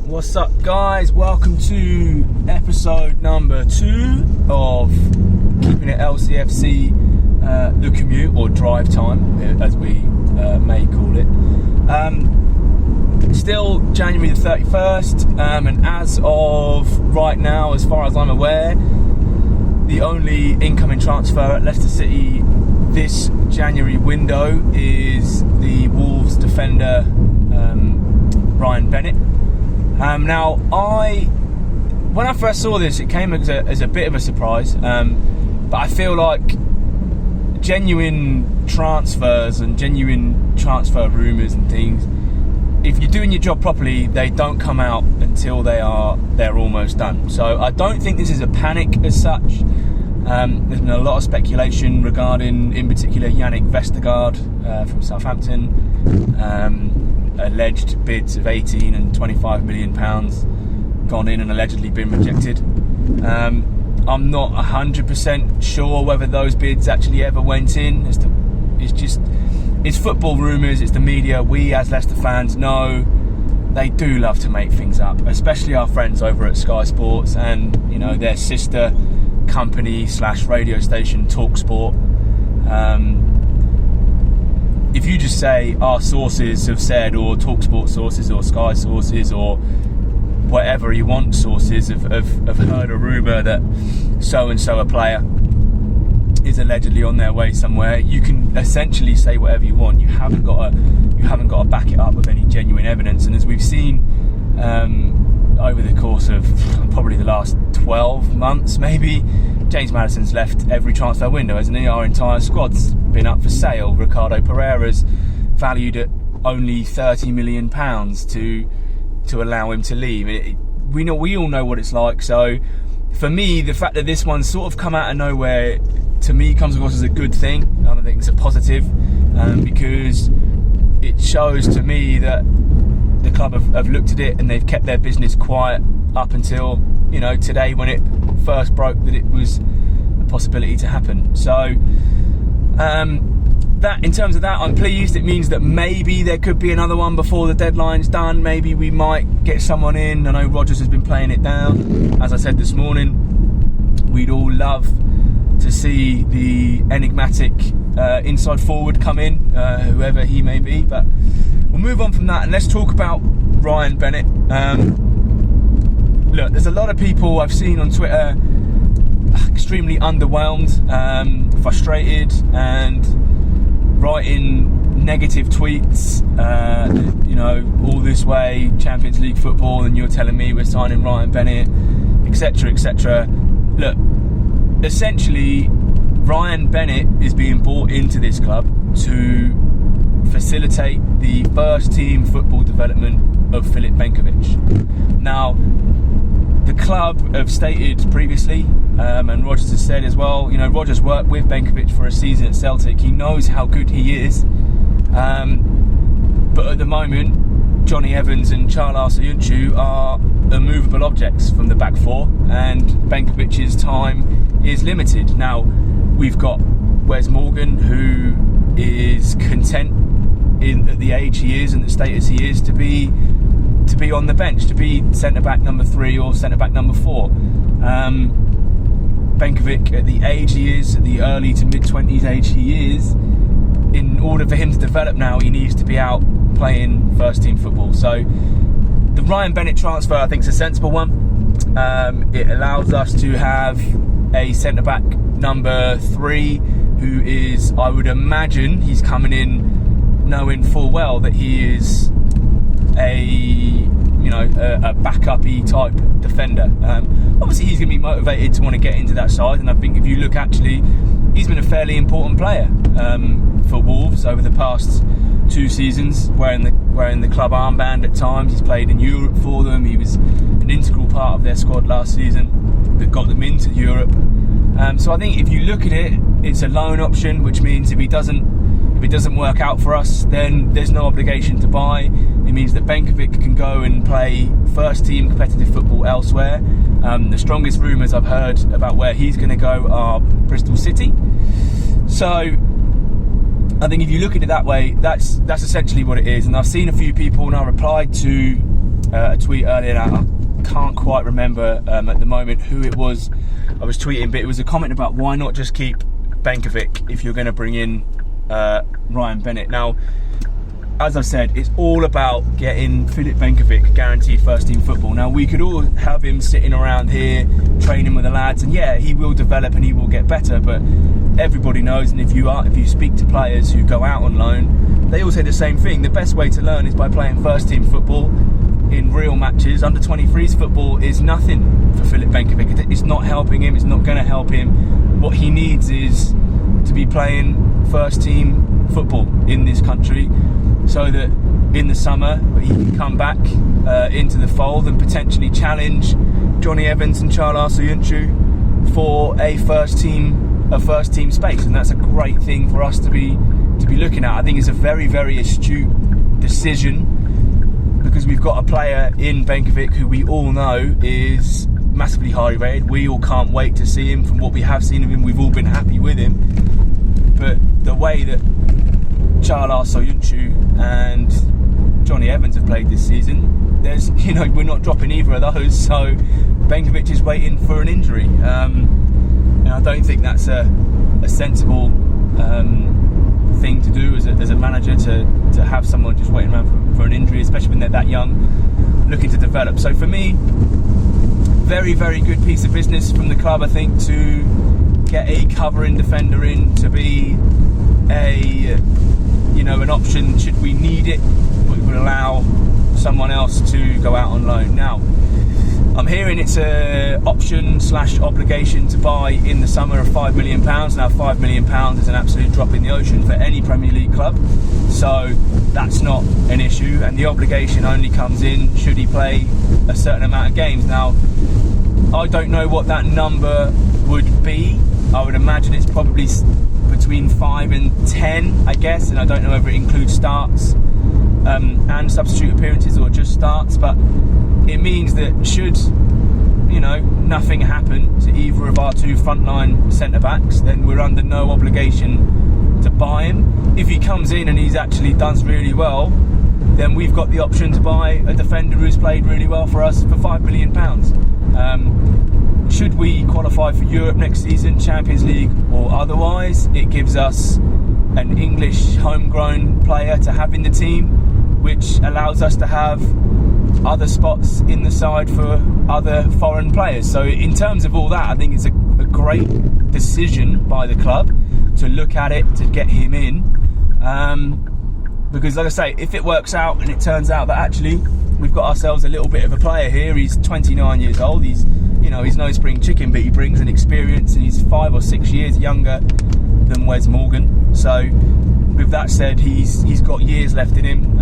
What's up, guys? Welcome to episode number 2 of Keeping It LCFC, The Commute, or Drive Time, as we may call it. Still January the 31st, and as of right now, as far as I'm aware, the only incoming transfer at Leicester City this January window is the Wolves defender Ryan Bennett. Now, when I first saw this, it came as a bit of a surprise, but I feel like genuine transfers and genuine transfer rumours and things, if you're doing your job properly, they don't come out until they're almost done. So I don't think this is a panic as such. There's been a lot of speculation regarding, in particular, Yannick Vestergaard from Southampton. Alleged bids of 18 and 25 million pounds gone in and allegedly been rejected. I'm not 100% sure whether those bids actually ever went in. It's football rumours, it's the media. We as Leicester fans know they do love to make things up, especially our friends over at Sky Sports and their sister company / radio station TalkSport. If you just say our sources have said, or TalkSport sources, or Sky sources, or whatever you want sources have heard a rumour that so and so a player is allegedly on their way somewhere, you can essentially say whatever you want. You haven't got to back it up with any genuine evidence. And as we've seen over the course of probably the last 12 months, maybe, James Maddison's left every transfer window, hasn't he? Our entire squad's been up for sale. Ricardo Pereira's valued at only £30 million to allow him to leave. We all know what it's like. So for me, the fact that this one's sort of come out of nowhere, to me, comes across as a good thing. I think it's a positive, because it shows to me that the club have looked at it and they've kept their business quiet up until today, when it first broke that it was a possibility to happen. So that, in terms of that, I'm pleased. It means that maybe there could be another one before the deadline's done. Maybe we might get someone in. I know Rodgers has been playing it down. As I said this morning, we'd all love to see the enigmatic inside forward come in, whoever he may be. But we'll move on from that and let's talk about Ryan Bennett. Look, there's a lot of people I've seen on Twitter extremely underwhelmed, frustrated, and writing negative tweets. All this way, Champions League football, and you're telling me we're signing Ryan Bennett, etc., etc. Look, essentially, Ryan Bennett is being brought into this club to facilitate the first team football development of Filip Benkovic. Now, the club have stated previously, and Rodgers has said as well, Rodgers worked with Benkovic for a season at Celtic. He knows how good he is. But at the moment, Johnny Evans and Charles Sayuncu are immovable objects from the back four, and Benkovic's time is limited. Now, we've got Wes Morgan, who is content at the age he is and the status he is to be on the bench, to be centre-back number 3 or centre-back number 4. Benkovic, at the age he is, at the early to mid-20s age he is, in order for him to develop now, he needs to be out playing first-team football. So the Ryan Bennett transfer, I think, is a sensible one. It allows us to have a centre-back number 3 who is, I would imagine, he's coming in knowing full well that he is a backup-y type defender. Obviously he's going to be motivated to want to get into that side, and I think if you look, actually, he's been a fairly important player for Wolves over the past 2 seasons, wearing the club armband at times. He's played in Europe for them. He was an integral part of their squad last season that got them into Europe. So I think if you look at it, it's a loan option, which means if he doesn't work out for us, then there's no obligation to buy. It means that Benkovic can go and play first team competitive football elsewhere. The strongest rumours I've heard about where he's going to go are Bristol City. So I think if you look at it that way, that's essentially what it is. And I've seen a few people, and I replied to a tweet earlier. I can't quite remember at the moment who it was I was tweeting, but it was a comment about why not just keep Benkovic if you're going to bring in Ryan Bennett. Now, as I said, it's all about getting Filip Benkovic guaranteed first team football. Now, we could all have him sitting around here training with the lads, and yeah, he will develop and he will get better, but everybody knows, and if you speak to players who go out on loan, they all say the same thing. The best way to learn is by playing first team football in real matches. Under 23s football is nothing for Filip Benkovic. It's not helping him, it's not going to help him. What he needs is to be playing first team football in this country, so that in the summer he can come back into the fold and potentially challenge Johnny Evans and Charles Soyuncu for a first team space, and that's a great thing for us to be looking at. I think it's a very, very astute decision, because we've got a player in Benkovic who we all know is massively highly rated. We all can't wait to see him. From what we have seen of him, we've all been happy with him, but the way that Charles Soyuncu and Johnny Evans have played this season, we're not dropping either of those, so Benkovic is waiting for an injury, and I don't think that's a sensible thing to do as a manager, to have someone just waiting around for an injury, especially when they're that young, looking to develop. So for me, very, very good piece of business from the club, I think, to get a covering defender in to be an option should we need it, but would allow someone else to go out on loan. Now, I'm hearing it's a option/obligation to buy in the summer of £5 million. Now, £5 million is an absolute drop in the ocean for any Premier League club, so that's not an issue, and the obligation only comes in should he play a certain amount of games. Now, I don't know what that number would be. I would imagine it's probably between 5 and 10, I guess, and I don't know whether it includes starts and substitute appearances or just starts, but it means that should nothing happen to either of our two frontline centre-backs, then we're under no obligation to buy him. If he comes in and he's actually does really well, then we've got the option to buy a defender who's played really well for us for £5 million. Should we qualify for Europe next season, Champions League or otherwise, it gives us an English homegrown player to have in the team, which allows us to have other spots in the side for other foreign players. So in terms of all that, I think it's a great decision by the club to look at it, to get him in, because like I say, if it works out and it turns out that actually we've got ourselves a little bit of a player here, he's 29 years old, he's no spring chicken, but he brings an experience, and he's 5 or 6 years younger than Wes Morgan. So with that said, he's got years left in him.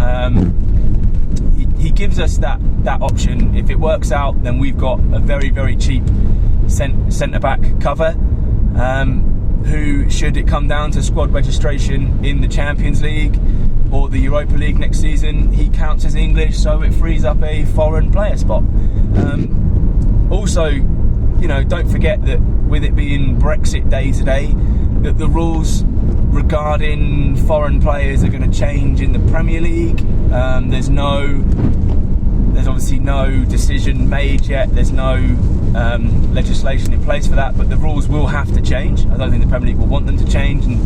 He gives us that option. If it works out, then we've got a very, very cheap centre-back cover, who, should it come down to squad registration in the Champions League or the Europa League next season, he counts as English, so it frees up a foreign player spot. Also, don't forget that with it being Brexit Day today, that the rules regarding foreign players are going to change in the Premier League. There's obviously no decision made yet. There's no legislation in place for that, but the rules will have to change. I don't think the Premier League will want them to change, and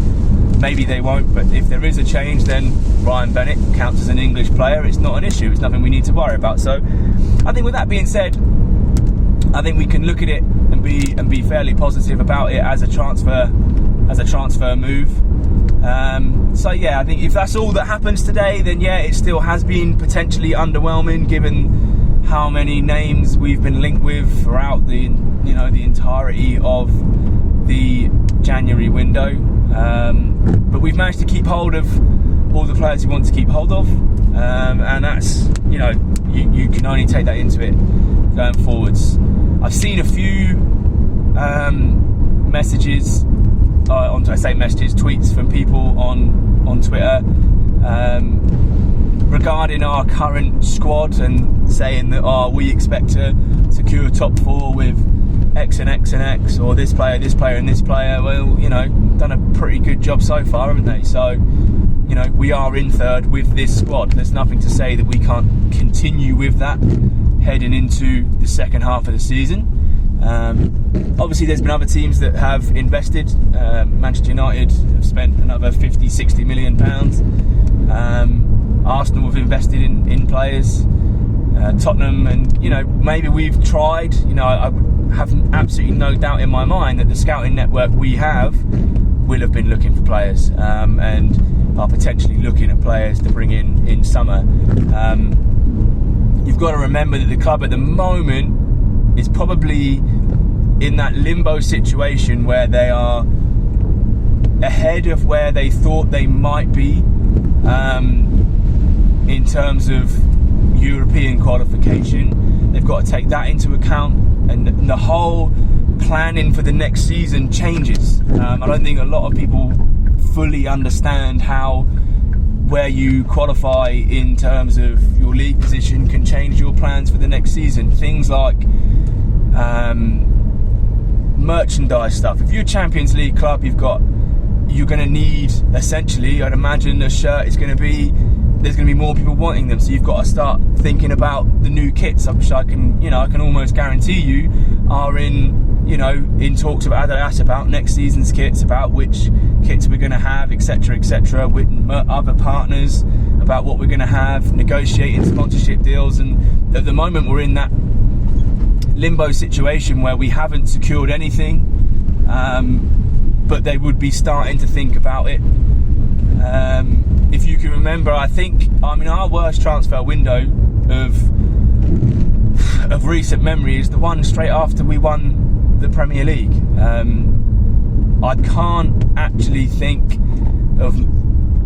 maybe they won't, but if there is a change, then Ryan Bennett counts as an English player. It's not an issue. It's nothing we need to worry about. So I think with that being said, I think we can look at it and be fairly positive about it as a transfer move. So yeah, I think if that's all that happens today, then yeah, it still has been potentially underwhelming given how many names we've been linked with throughout the entirety of the January window. But we've managed to keep hold of all the players we want to keep hold of, and that's you can only take that into it going forwards. I've seen a few tweets from people on Twitter regarding our current squad and saying that we expect to secure top 4 with X and X and X, or this player and this player. Well, done a pretty good job so far, haven't they? So we are in third with this squad. There's nothing to say that we can't continue with that heading into the second half of the season. Obviously there's been other teams that have invested. Manchester United have spent another 50-60 million pounds. Arsenal have invested in players. Tottenham, and maybe we've tried. I have absolutely no doubt in my mind that the scouting network we have will have been looking for players, and are potentially looking at players to bring in summer. You've got to remember that the club at the moment is probably in that limbo situation where they are ahead of where they thought they might be in terms of European qualification. They've got to take that into account, and the whole planning for the next season changes. I don't think a lot of people fully understand how where you qualify in terms of your league position can change your plans for the next season. Things like merchandise stuff. If you're a Champions League club, you're going to need, essentially, I'd imagine, a shirt there's going to be more people wanting them, so you've got to start thinking about the new kits, which I can almost guarantee you are in talks with Adidas about next season's kits, about which kits we're going to have, etc., with other partners, about what we're going to have, negotiating sponsorship deals. And at the moment we're in that limbo situation where we haven't secured anything, but they would be starting to think about it. If you can remember, our worst transfer window of recent memory is the one straight after we won the Premier League. I can't actually think of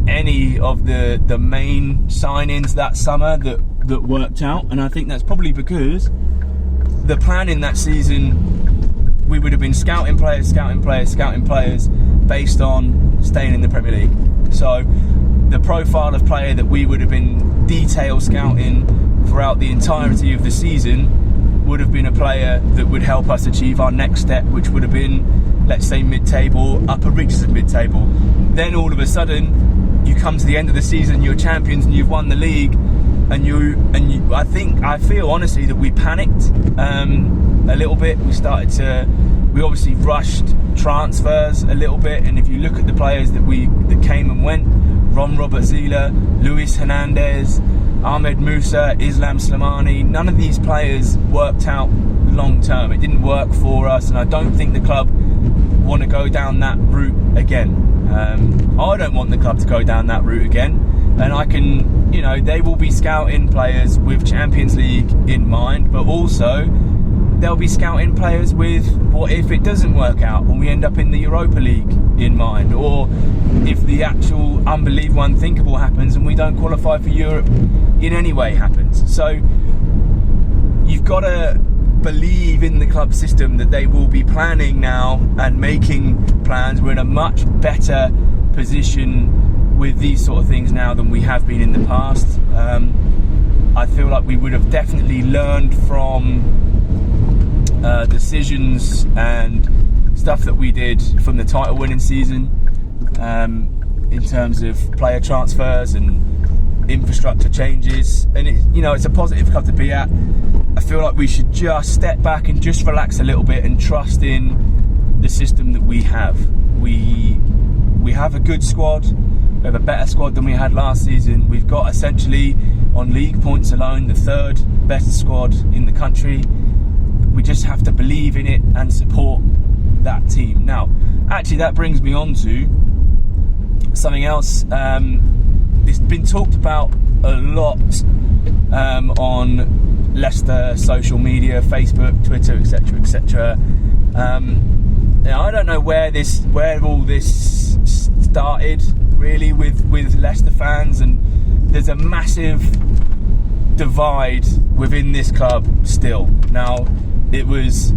any of the main signings that summer that worked out, and I think that's probably because the plan in that season, we would have been scouting players based on staying in the Premier League. So the profile of player that we would have been detail scouting throughout the entirety of the season would have been a player that would help us achieve our next step, which would have been, let's say, mid-table, upper reaches of mid-table. Then all of a sudden you come to the end of the season, you're champions and you've won the league, and I feel honestly that we panicked a little bit. We obviously rushed transfers a little bit, and if you look at the players that came and went, Ron Robert Zila, Luis Hernandez, Ahmed Musa, Islam Slimani, none of these players worked out long term. It didn't work for us, and I don't think the club want to go down that route again. I don't want the club to go down that route again, and they will be scouting players with Champions League in mind, but also they'll be scouting players with what if it doesn't work out and we end up in the Europa League in mind, or if the actual unbelievable unthinkable happens and we don't qualify for Europe in any way happens. So you've got to believe in the club system that they will be planning now and making plans. We're in a much better position with these sort of things now than we have been in the past. I feel like we would have definitely learned from decisions and stuff that we did from the title winning season, in terms of player transfers and infrastructure changes, and it's a positive club to be at. I feel like we should just step back and just relax a little bit and trust in the system that we have. We have a good squad. We have a better squad than we had last season. We've got, essentially, on league points alone, the third best squad in the country. We just have to believe in it and support that team. Now, actually, that brings me on to something else. It's been talked about a lot on Leicester social media, Facebook, Twitter, etc. I don't know where all this started, really, with Leicester fans, and there's a massive divide within this club still. Now, it was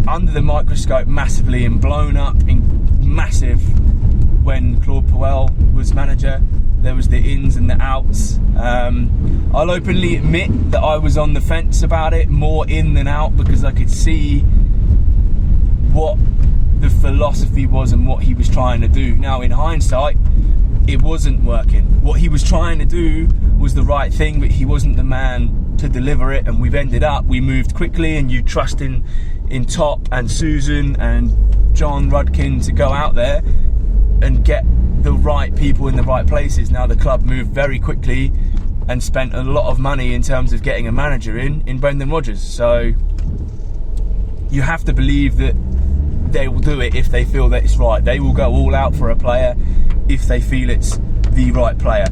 under the microscope massively and blown up in massive when Claude Puel was manager. There was the ins and the outs. I'll openly admit that I was on the fence about it, more in than out, because I could see what the philosophy was and what he was trying to do. Now, in hindsight, it wasn't working. What he was trying to do was the right thing, but he wasn't the man to deliver it, and we moved quickly, and you trust in Top and Susan and John Rudkin to go out there and get the right people in the right places. Now the club moved very quickly and spent a lot of money in terms of getting a manager in Brendan Rodgers. So you have to believe that they will do it if they feel that it's right. They will go all out for a player if they feel it's the right player.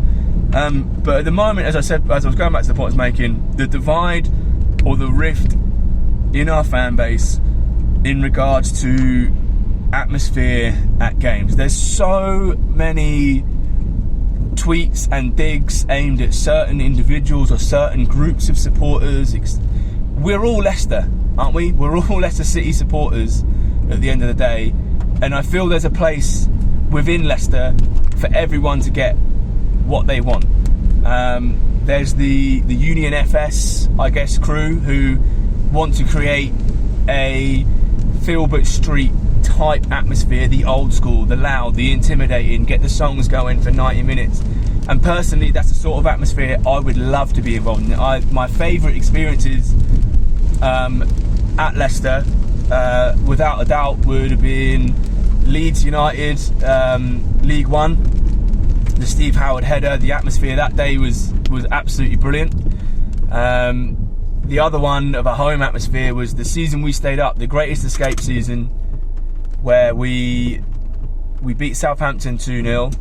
But at the moment, as I said, as I was going back to the point I was making, the divide or the rift in our fan base in regards to atmosphere at games. There's so many tweets and digs aimed at certain individuals or certain groups of supporters. We're all Leicester, aren't we? We're all Leicester City supporters at the end of the day, and I feel there's a place within Leicester for everyone to get what they want. There's the Union FS, I guess, crew who want to create a Filbert Street type atmosphere, the old school, the loud, the intimidating, get the songs going for 90 minutes. And personally, that's the sort of atmosphere I would love to be involved in. My favourite experiences at Leicester, without a doubt, would have been Leeds United, League One, the Steve Howard header. The atmosphere that day was absolutely brilliant. The other one of a home atmosphere was the season we stayed up, the Greatest Escape season, where we beat Southampton 2-0,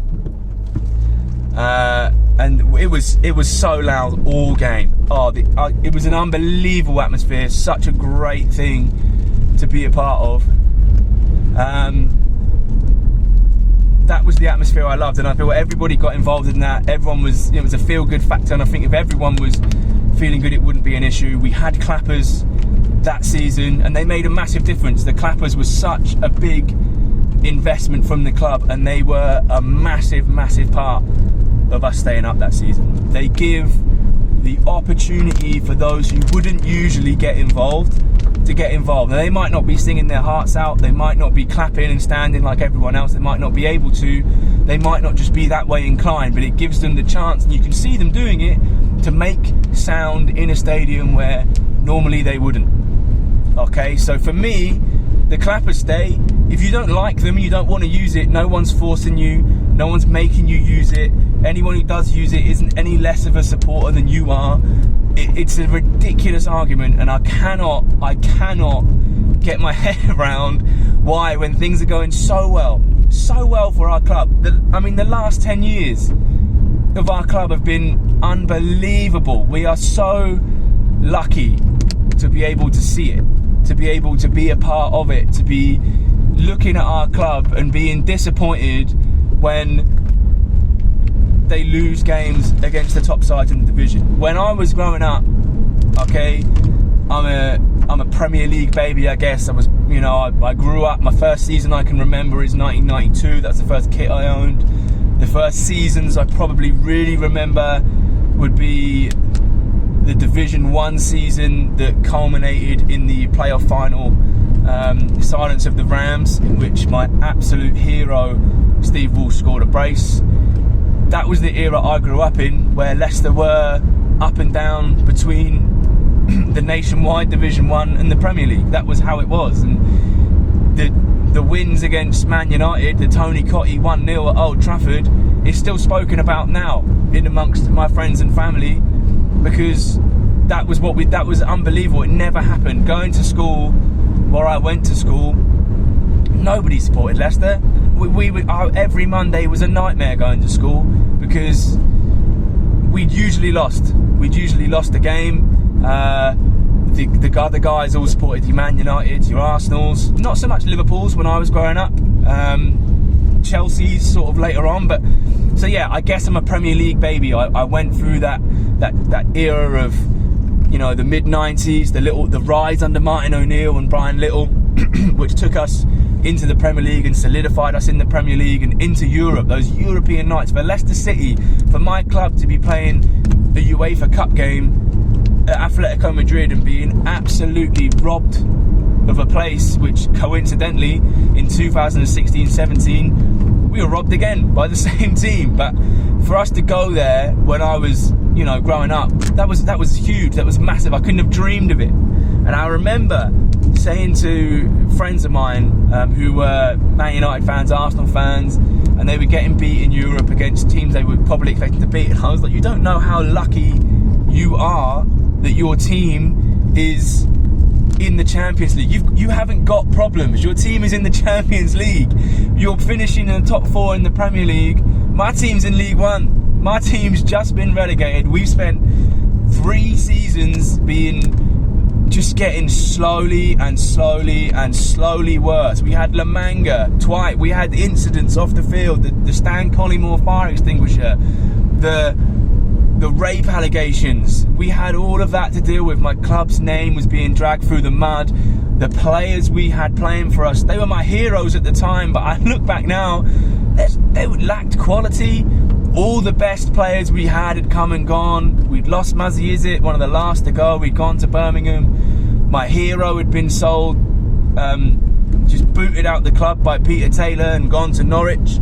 and it was so loud all game. It was an unbelievable atmosphere, such a great thing to be a part of. That was the atmosphere I loved, and I feel everybody got involved in that. It was a feel-good factor, and I think if everyone was feeling good, it wouldn't be an issue. We had clappers that season, and they made a massive difference. The clappers was such a big investment from the club, and they were a massive, massive part of us staying up that season. They give the opportunity for those who wouldn't usually get involved to get involved. And they might not be singing their hearts out, they might not be clapping and standing like everyone else, they might not be able to, they might not just be that way inclined, but it gives them the chance, and you can see them doing it, to make sound in a stadium where normally they wouldn't. Okay, so for me, the clappers stay. If you don't like them, you don't want to use it, no one's forcing you, no one's making you use it. Anyone who does use it isn't any less of a supporter than you are. It's a ridiculous argument, and I cannot get my head around why, when things are going so well for our club. The last 10 years of our club have been unbelievable. We are so lucky to be able to see it, to be able to be a part of it, to be looking at our club and being disappointed when they lose games against the top sides in the division. When I was growing up, okay, I'm a Premier League baby, I guess. I grew up. My first season I can remember is 1992. That's the first kit I owned. The first seasons I probably really remember would be the Division 1 season that culminated in the playoff final, Silence of the Rams, in which my absolute hero Steve Walsh scored a brace. That was the era I grew up in, where Leicester were up and down between the nationwide Division 1 and the Premier League. That was how it was. And the wins against Man United, the Tony Cottee 1-0 at Old Trafford, is still spoken about now in amongst my friends and family, because that was unbelievable. It never happened. Going to school, where I went to school, nobody supported Leicester. Every Monday was a nightmare going to school, because we'd usually lost. We'd usually lost the game. The other guys all supported your Man United, your Arsenals, not so much Liverpool's when I was growing up. Chelsea's sort of later on, but so yeah, I guess I'm a Premier League baby. I went through that era of, the mid-90s, the rise under Martin O'Neill and Brian Little, which took us into the Premier League and solidified us in the Premier League and into Europe. Those European nights for Leicester City, for my club to be playing a UEFA Cup game at Atletico Madrid and being absolutely robbed of a place which coincidentally in 2016-17 we were robbed again by the same team. But for us to go there when I was, growing up, that was huge. That was massive. I couldn't have dreamed of it. And I remember saying to friends of mine who were Man United fans, Arsenal fans, and they were getting beat in Europe against teams they were probably expecting to beat. And I was like, you don't know how lucky you are that your team is in the Champions League. You haven't got problems. Your team is in the Champions League. You're finishing in the top 4 in the Premier League. My team's in League One. My team's just been relegated. We've spent 3 seasons just getting slowly worse. We had La Manga twice. We had incidents off the field. The Stan Collymore fire extinguisher. The rape allegations. We had all of that to deal with. My club's name was being dragged through the mud. The players we had playing for us, they were my heroes at the time, but I look back now, they lacked quality. All the best players we had come and gone. We'd lost Muzzy Izzet, one of the last to go. We'd gone to Birmingham. My hero had been sold, just booted out the club by Peter Taylor and gone to Norwich.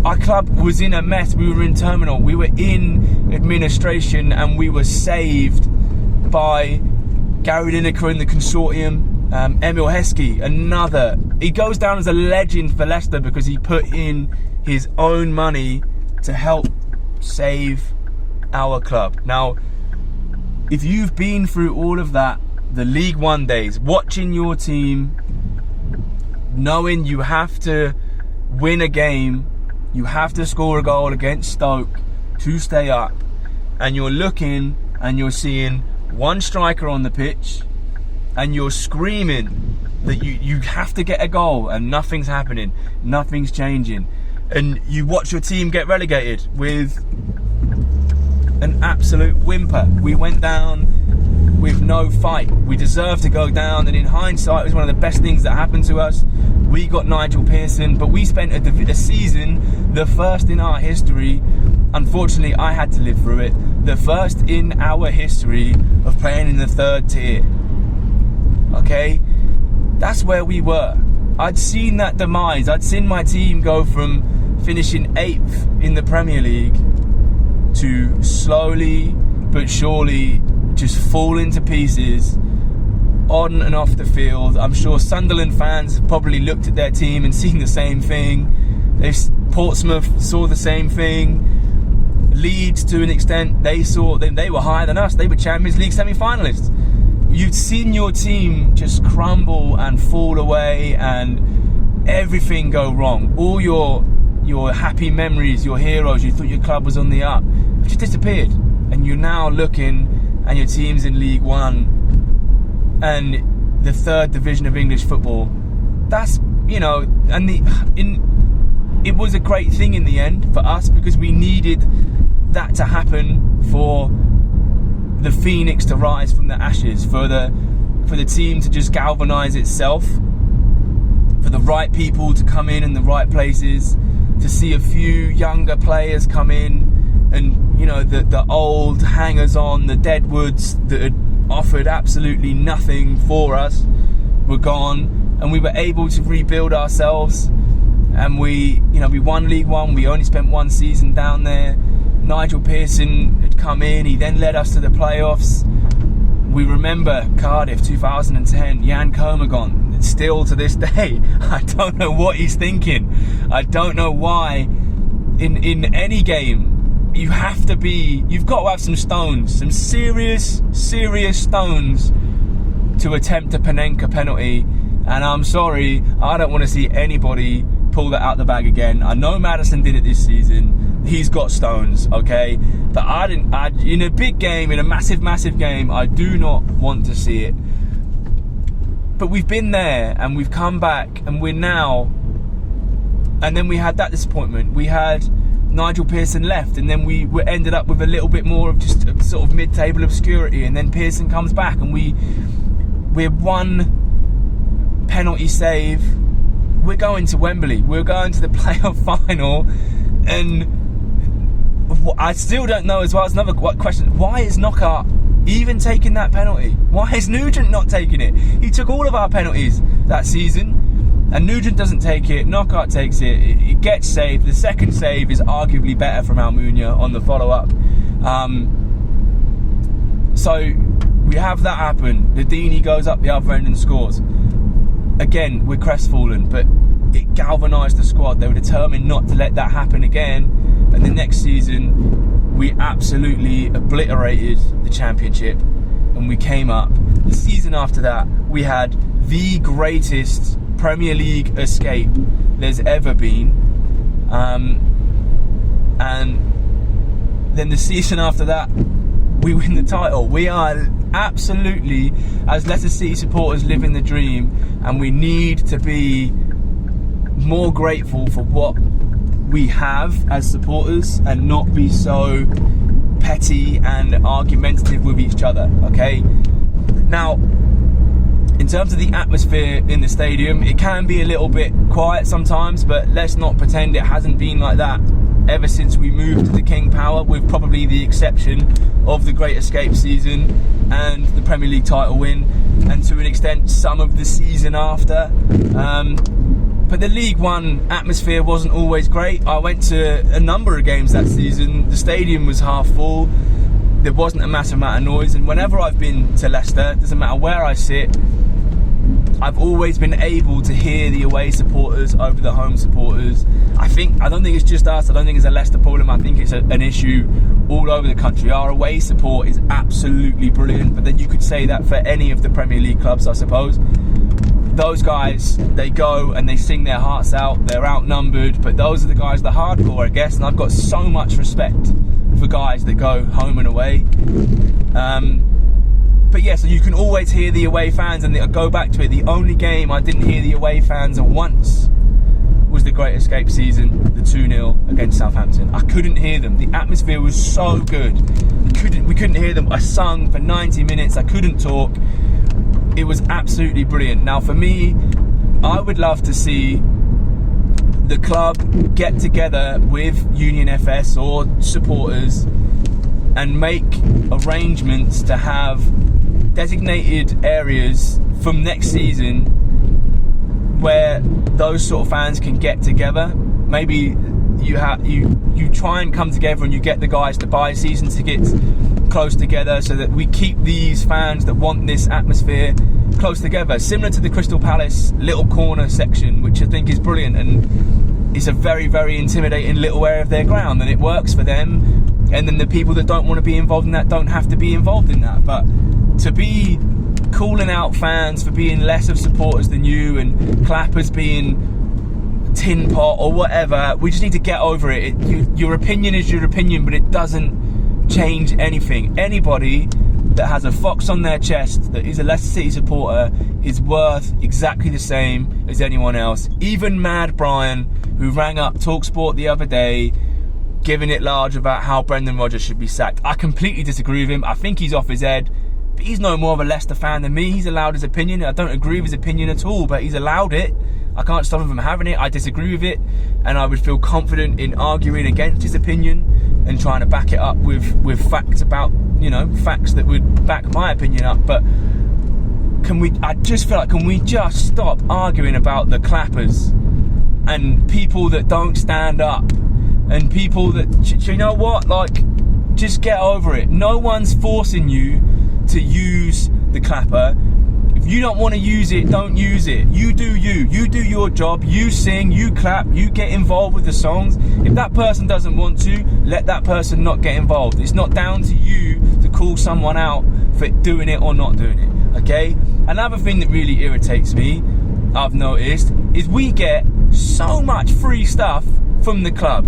Our club was in a mess. We were in terminal. We were in administration, and we were saved by Gary Lineker and the consortium. Emil Heskey, he goes down as a legend for Leicester because he put in his own money to help save our club. Now, if you've been through all of that, the League One days, watching your team, knowing you have to win a game, you have to score a goal against Stoke to stay up, and you're looking and you're seeing one striker on the pitch and you're screaming that you have to get a goal and nothing's happening, nothing's changing, and you watch your team get relegated with an absolute whimper. We went down with no fight. We deserved to go down, and in hindsight it was one of the best things that happened to us. We got Nigel Pearson, but we spent a season, the first in our history, unfortunately I had to live through it, the first in our history of playing in the 3rd tier. Okay? That's where we were. I'd seen that demise. I'd seen my team go from finishing 8th in the Premier League to slowly but surely just falling to pieces on and off the field. I'm sure Sunderland fans have probably looked at their team and seen the same thing. Portsmouth saw the same thing. Leeds, to an extent, they were higher than us. They were Champions League semi-finalists. You'd seen your team just crumble and fall away and everything go wrong. All your happy memories, your heroes, you thought your club was on the up, just disappeared. And you're now looking and your team's in League One and the 3rd division of English football. That's, it was a great thing in the end for us because we needed that to happen for the phoenix to rise from the ashes, for the team to just galvanise itself, for the right people to come in the right places, to see a few younger players come in, and the old hangers-on, the deadwoods that had offered absolutely nothing for us were gone, and we were able to rebuild ourselves. And we won League One. We only spent 1 season down there. Nigel Pearson had come in. He then led us to the playoffs. We remember Cardiff 2010, Jan Komagon. Still to this day, I don't know what he's thinking. I don't know why in any game you've got to have some stones, some serious stones to attempt a Panenka penalty. And I'm sorry, I don't want to see anybody pull that out the bag again. I know Maddison did it this season. He's got stones, okay? But in a big game, in a massive game, I do not want to see it. But we've been there and we've come back and we're now. And then we had that disappointment. We had Nigel Pearson left, and then we ended up with a little bit more of just a sort of mid-table obscurity. And then Pearson comes back, and we're 1 penalty save. We're going to Wembley. We're going to the playoff final, and I still don't know as well. As another question: why is Knockaert even taking that penalty? Why is Nugent not taking it? He took all of our penalties that season. And Nugent doesn't take it, Knockaert takes it, it gets saved. The second save is arguably better from Almunia on the follow-up. So we have that happen. The Dini goes up the other end and scores. Again, we're crestfallen, but it galvanised the squad. They were determined not to let that happen again. And the next season, we absolutely obliterated the Championship and we came up. The season after that, we had the greatest Premier League escape there's ever been. And then the season after that, we win the title. We are absolutely, as Leicester City supporters, living the dream, and we need to be more grateful for what we have as supporters and not be so petty and argumentative with each other, okay? Now, in terms of the atmosphere in the stadium, it can be a little bit quiet sometimes, but let's not pretend it hasn't been like that ever since we moved to the King Power, with probably the exception of the Great Escape season and the Premier League title win, and to an extent some of the season after. But the League One atmosphere wasn't always great. I went to a number of games that season. The stadium was half full. There wasn't a massive amount of noise, and whenever I've been to Leicester, doesn't matter where I sit, I've always been able to hear the away supporters over the home supporters. I don't think it's just us. I don't think it's a Leicester problem. I think it's an issue all over the country. Our away support is absolutely brilliant, but then you could say that for any of the Premier League clubs, I suppose. Those guys, they go and they sing their hearts out. They're outnumbered, but those are the guys, the hardcore, I guess. And I've got so much respect for guys that go home and away. But yeah, so you can always hear the away fans, and I go back to it. The only game I didn't hear the away fans once was the Great Escape season, the 2-0 against Southampton. I couldn't hear them. The atmosphere was so good. We couldn't hear them. I sung for 90 minutes. I couldn't talk. It was absolutely brilliant. Now for me, I would love to see the club get together with Union FS or supporters and make arrangements to have designated areas from next season where those sort of fans can get together. Maybe you try and come together and you get the guys to buy season tickets close together, so that we keep these fans that want this atmosphere close together, similar to the Crystal Palace little corner section, which I think is brilliant, and it's a very, very intimidating little area of their ground, and it works for them. And then the people that don't want to be involved in that don't have to be involved in that. But to be calling out fans for being less of supporters than you, and clappers being tin pot or whatever, we just need to get over it. Your opinion is your opinion, but it doesn't change anything. Anybody that has a fox on their chest that is a Leicester City supporter is worth exactly the same as anyone else. Even Mad Brian, who rang up TalkSport the other day giving it large about how Brendan Rodgers should be sacked. I completely disagree with him. I think he's off his head. But he's no more of a Leicester fan than me. He's allowed his opinion. I don't agree with his opinion at all, but he's allowed it. I can't stop him from having it. I disagree with it, and I would feel confident in arguing against his opinion and trying to back it up with facts about, facts that would back my opinion up. But I just feel like, can we just stop arguing about the clappers and people that don't stand up and people that, you know what, just get over it. No one's forcing you to use the clapper. If you don't want to use it, don't use it. You do you. You do your job. You sing, you clap, you get involved with the songs. If that person doesn't want to, let that person not get involved. It's not down to you to call someone out for doing it or not doing it, okay? Another thing that really irritates me, I've noticed, is we get so much free stuff from the club,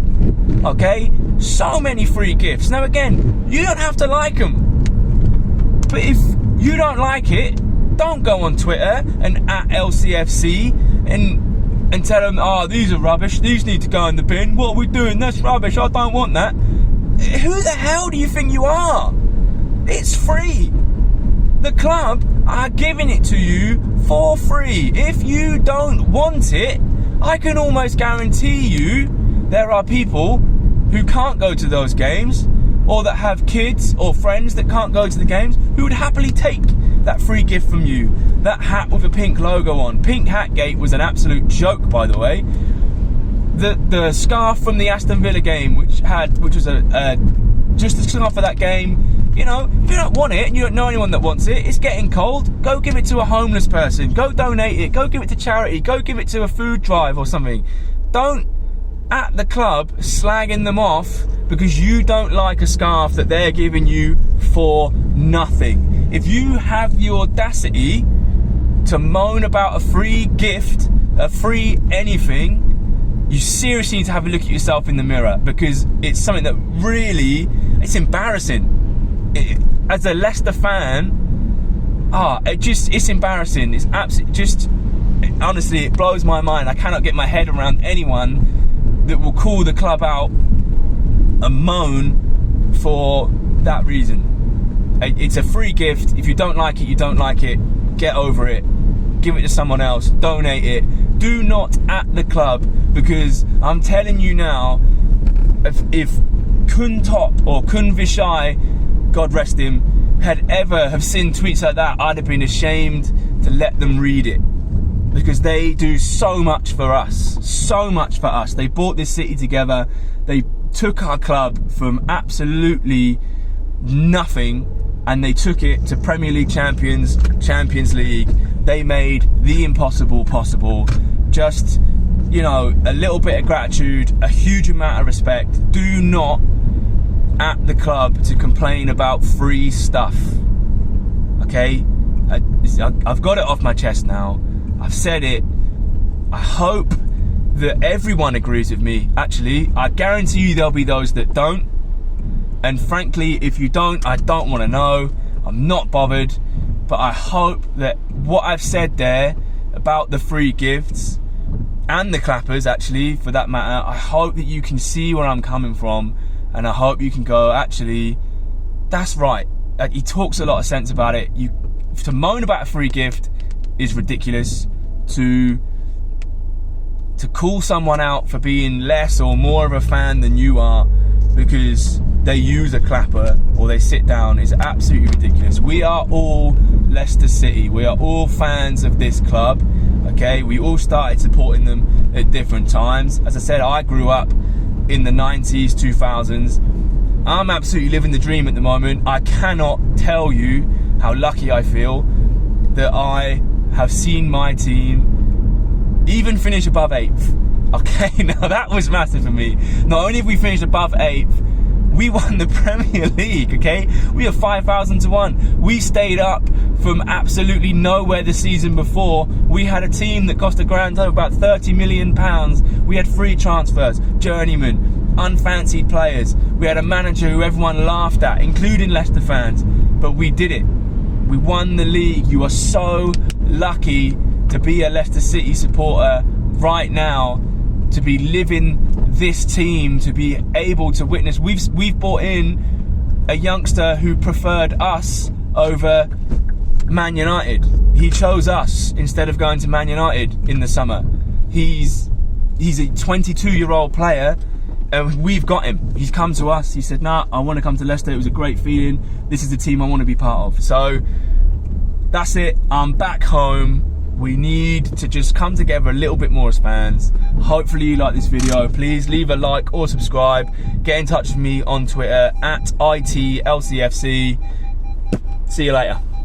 okay? So many free gifts. Now again, you don't have to like them, but if you don't like it, don't go on Twitter and at LCFC and tell them, these are rubbish, these need to go in the bin, what are we doing, that's rubbish, I don't want that. Who the hell do you think you are? It's free. The club are giving it to you for free. If you don't want it, I can almost guarantee you there are people who can't go to those games, or that have kids or friends that can't go to the games, who would happily take that free gift from you, that hat with a pink logo on. Pink Hat Gate was an absolute joke, by the way. The scarf from the Aston Villa game, which was just the scarf for that game. You know, if you don't want it and you don't know anyone that wants it, it's getting cold. Go give it to a homeless person. Go donate it. Go give it to charity. Go give it to a food drive or something. Don't, at the club, slagging them off because you don't like a scarf that they're giving you for nothing. If you have the audacity to moan about a free gift, a free anything, you seriously need to have a look at yourself in the mirror, because it's something that really, it's embarrassing. As a Leicester fan, it's embarrassing. It's absolutely, honestly, it blows my mind. I cannot get my head around anyone that will call the club out and moan for that reason. It's a free gift. If you don't like it, you don't like it. Get over it. Give it to someone else. Donate it. Do not at the club, because I'm telling you now, if Kun Top or Kun Vishai, God rest him, had ever have seen tweets like that, I'd have been ashamed to let them read it, because they do so much for us. So much for us. They brought this city together. They took our club from absolutely nothing and they took it to Premier League champions, Champions League. They made the impossible possible. Just, you know, a little bit of gratitude, a huge amount of respect. Do not at the club to complain about free stuff. Okay? I've got it off my chest now. I've said it. I hope that everyone agrees with me. Actually, I guarantee you there'll be those that don't. And frankly, if you don't, I don't want to know. I'm not bothered. But I hope that what I've said there about the free gifts, and the clappers actually, for that matter, I hope that you can see where I'm coming from, and I hope you can go, actually, that's right. He talks a lot of sense about it. To moan about a free gift is ridiculous. To call someone out for being less or more of a fan than you are because they use a clapper or they sit down is absolutely ridiculous. We are all Leicester City. We are all fans of this club. Okay, we all started supporting them at different times. As I said, I grew up in the 90s, 2000s. I'm absolutely living the dream at the moment. I cannot tell you how lucky I feel that I have seen my team even finish above 8th. Okay, now that was massive for me. Not only have we finished above 8th, we won the Premier League, okay? We are 5,000 to 1. We stayed up from absolutely nowhere the season before. We had a team that cost a grand total about £30 million. We had free transfers, journeymen, unfancied players. We had a manager who everyone laughed at, including Leicester fans. But we did it. We won the league. You are so lucky to be a Leicester City supporter right now, to be living this team, to be able to witness. We've brought in a youngster who preferred us over Man United. He chose us instead of going to Man United in the summer. He's a 22-year-old player, and we've got him. He's come to us. He said, nah, I want to come to Leicester. It was a great feeling. This is the team I want to be part of. So that's it. I'm back home. We need to just come together a little bit more as fans. Hopefully you like this video. Please leave a like or subscribe. Get in touch with me on Twitter at @ITLCFC. See you later.